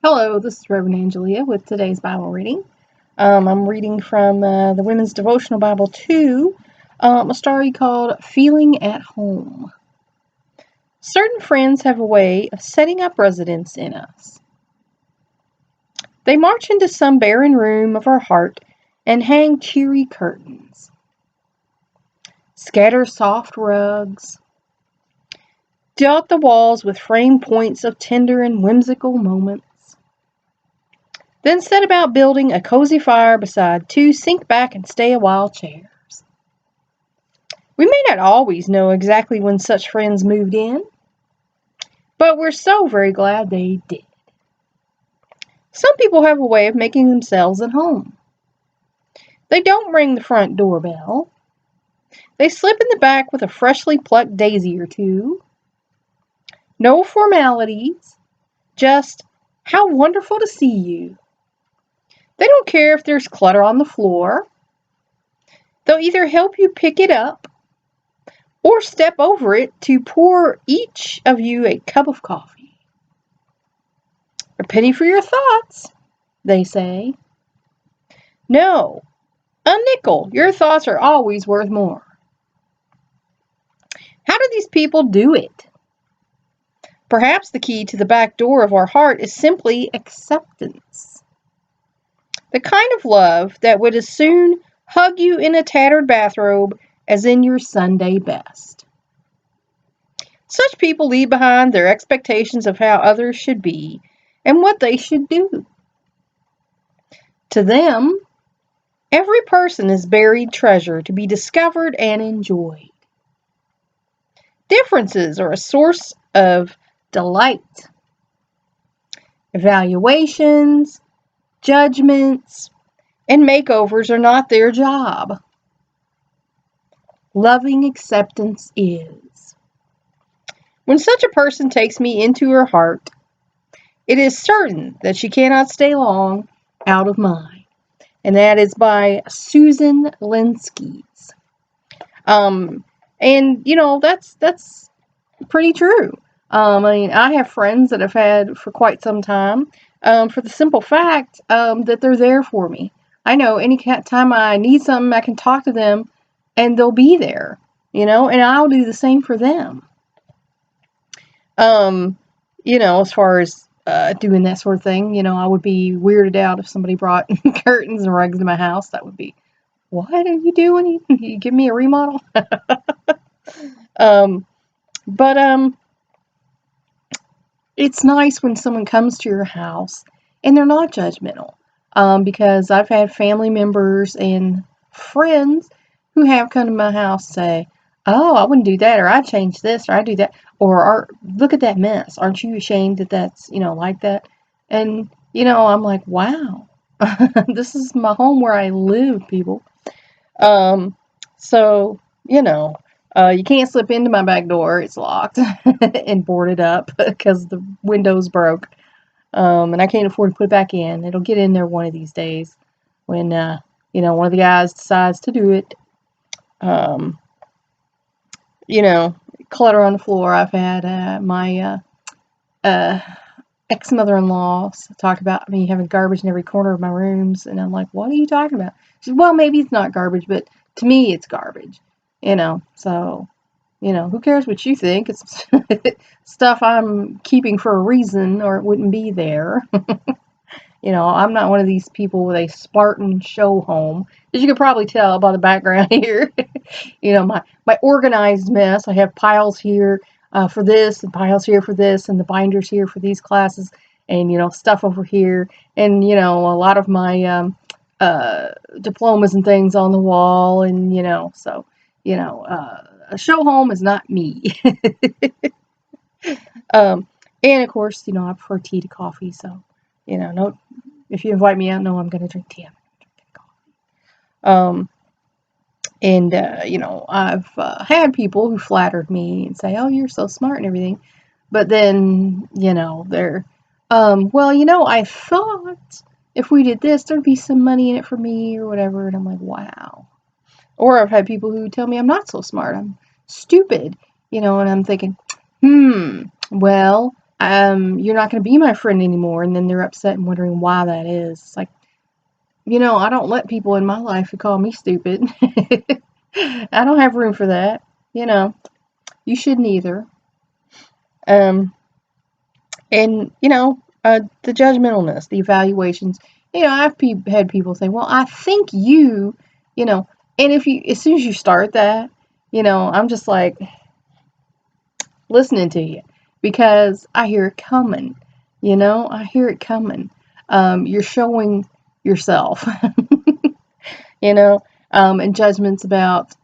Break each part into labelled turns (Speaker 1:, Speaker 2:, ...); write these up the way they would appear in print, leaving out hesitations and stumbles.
Speaker 1: Hello, this is Reverend Angelia with today's Bible reading. I'm reading from the Women's Devotional Bible 2, a story called Feeling at Home. Certain friends have a way of setting up residence in us. They march into some barren room of our heart and hang cheery curtains, scatter soft rugs, dot the walls with framed points of tender and whimsical moments. Then set about building a cozy fire beside two sink-back-and-stay-a-while chairs. We may not always know exactly when such friends moved in, but we're so very glad they did. Some people have a way of making themselves at home. They don't ring the front doorbell. They slip in the back with a freshly plucked daisy or two. No formalities, just, "How wonderful to see you." They don't care if there's clutter on the floor. They'll either help you pick it up or step over it to pour each of you a cup of coffee. "A penny for your thoughts," they say. "No, a nickel. Your thoughts are always worth more." How do these people do it? Perhaps the key to the back door of our heart is simply acceptance. The kind of love that would as soon hug you in a tattered bathrobe as in your Sunday best. Such people leave behind their expectations of how others should be and what they should do. To them, every person is buried treasure to be discovered and enjoyed. Differences are a source of delight. Evaluations, judgments, and makeovers are not their job. Loving acceptance is. When such a person takes me into her heart, it is certain that she cannot stay long out of mine. And that is by Susan Lenskis. And that's pretty true. I have friends that I've had for quite some time, for the simple fact that they're there for me. I know any time I need something, I can talk to them, and they'll be there. And I'll do the same for them. As far as doing that sort of thing, I would be weirded out if somebody brought curtains and rugs to my house. That would be, "What are you doing? You give me a remodel?" um, but it's nice when someone comes to your house and they're not judgmental. Because I've had family members and friends who have come to my house say, "Oh, I wouldn't do that," or "I'd change this," or "I'd do that," or "Look at that mess. Aren't you ashamed that that's, like that?" And, I'm like, wow, this is my home where I live, people. So, you can't slip into my back door. It's locked and boarded up because the window's broke. And I can't afford to put it back in. It'll get in there one of these days when, one of the guys decides to do it. Um, Clutter on the floor. I've had my ex-mother-in-law talk about me having garbage in every corner of my rooms, and I'm like, "What are you talking about?" She said, "Well, maybe it's not garbage, but to me it's garbage." So, who cares what you think? It's stuff I'm keeping for a reason, or it wouldn't be there. I'm not one of these people with a Spartan show home, as you can probably tell by the background here. My organized mess. I have piles here for this, and piles here for this, and the binders here for these classes, and stuff over here, and a lot of my diplomas and things on the wall, and so a show home is not me. And of course, I prefer tea to coffee, so no. If you invite me out, no, I'm going to drink tea. I'm going to drink coffee. I've had people who flattered me and say, "Oh, you're so smart," and everything. But then, they're, "Well, I thought if we did this, there'd be some money in it for me," or whatever. And I'm like, wow. Or I've had people who tell me I'm not so smart, I'm stupid, and I'm thinking, well, you're not going to be my friend anymore. And then they're upset and wondering why that is. It's like, I don't let people in my life who call me stupid. I don't have room for that. You shouldn't either. Um, and, the judgmentalness, the evaluations. I've had people say, well, I think and as soon as you start that, I'm just like listening to you because I hear it coming. I hear it coming. You're showing yourself, and judgments about,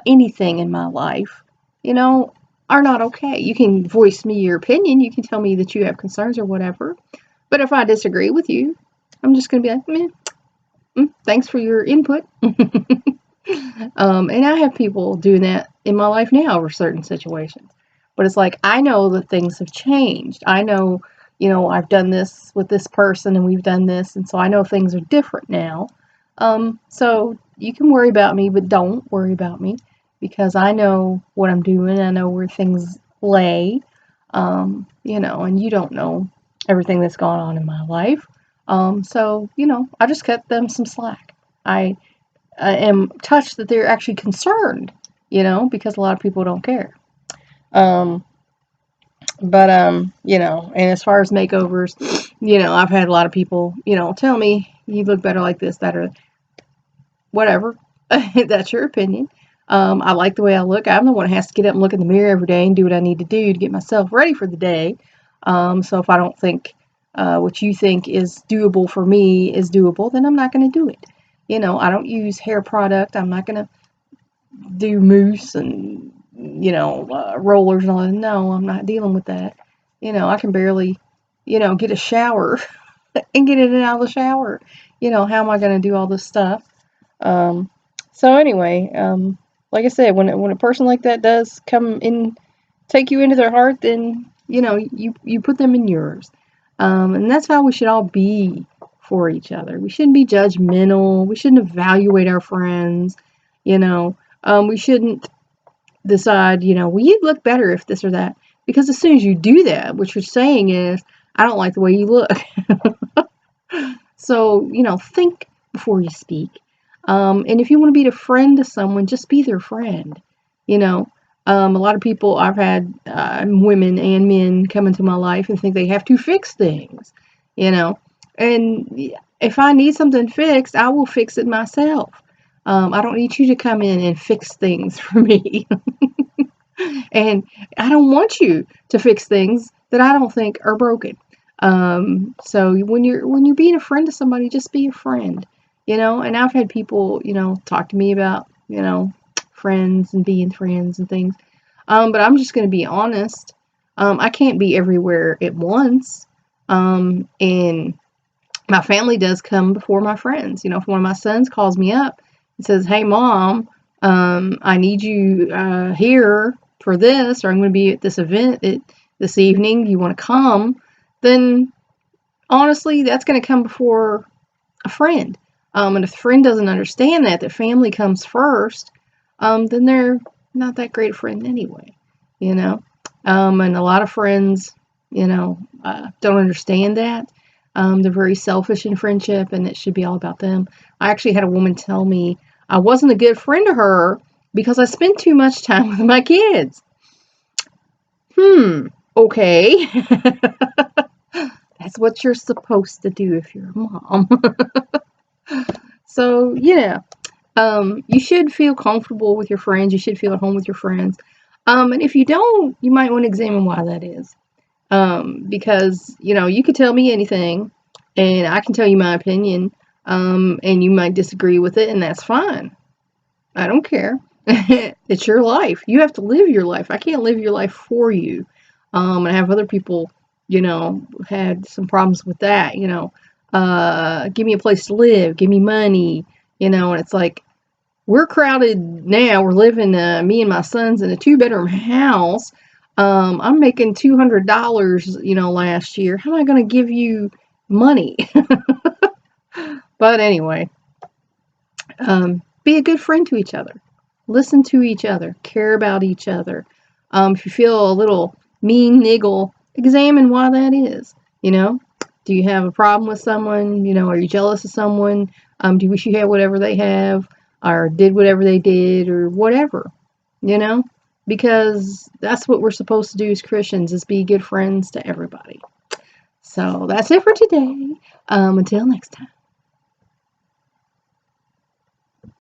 Speaker 1: anything in my life, you know, are not okay. You can voice me your opinion. You can tell me that you have concerns or whatever. But if I disagree with you, I'm just going to be like, thanks for your input. And I have people doing that in my life now over certain situations. But it's like, I know that things have changed. I know, I've done this with this person and we've done this. And so I know things are different now. So you can worry about me, but don't worry about me because I know what I'm doing. I know where things lay, and you don't know everything that's gone on in my life. So, I just cut them some slack. I am touched that they're actually concerned, because a lot of people don't care. Um, and as far as makeovers, I've had a lot of people, tell me you look better like this, that, or whatever. That's your opinion. I like the way I look. I'm the one who has to get up and look in the mirror every day and do what I need to do to get myself ready for the day. So if I don't think what you think is doable for me is doable, then I'm not going to do it. I don't use hair product. I'm not going to do mousse and, rollers and all that. No, I'm not dealing with that. I can barely, get a shower and get it out of the shower. How am I going to do all this stuff? Um, so anyway, like I said, when a person like that does come in, take you into their heart, then you put them in yours, and that's how we should all be for each other. We shouldn't be judgmental. We shouldn't evaluate our friends. We shouldn't decide, well, you'd look better if this or that, because as soon as you do that, what you're saying is, I don't like the way you look. So, think before you speak. And if you want to be a friend to someone, just be their friend. A lot of people, I've had women and men come into my life and think they have to fix things, And if I need something fixed, I will fix it myself. I don't need you to come in and fix things for me. And I don't want you to fix things that I don't think are broken. So when you're being a friend to somebody, just be a friend, And I've had people, talk to me about, friends and being friends and things. But I'm just going to be honest. I can't be everywhere at once. And my family does come before my friends. If one of my sons calls me up and says, "Hey, Mom, I need you here for this, or I'm going to be at this event this evening. You want to come?" Then honestly, that's going to come before a friend. And if the friend doesn't understand that family comes first, then they're not that great a friend anyway, And a lot of friends, don't understand that. They're very selfish in friendship, and it should be all about them. I actually had a woman tell me I wasn't a good friend to her because I spent too much time with my kids. Okay. That's what you're supposed to do if you're a mom. So, you should feel comfortable with your friends. You should feel at home with your friends. And if you don't, you might want to examine why that is. Because, you could tell me anything and I can tell you my opinion. And you might disagree with it, and that's fine. I don't care. It's your life. You have to live your life. I can't live your life for you. And I have other people, had some problems with that, give me a place to live, give me money, and it's like, we're crowded now. We're living, me and my sons in a 2-bedroom house. I'm making $200, last year. How am I going to give you money? But anyway, be a good friend to each other. Listen to each other. Care about each other. If you feel a little mean, niggle, examine why that is. You know, do you have a problem with someone? You know, are you jealous of someone? Do you wish you had whatever they have, or did whatever they did, or whatever? You know, because that's what we're supposed to do as Christians, is be good friends to everybody. So that's it for today. Until next time.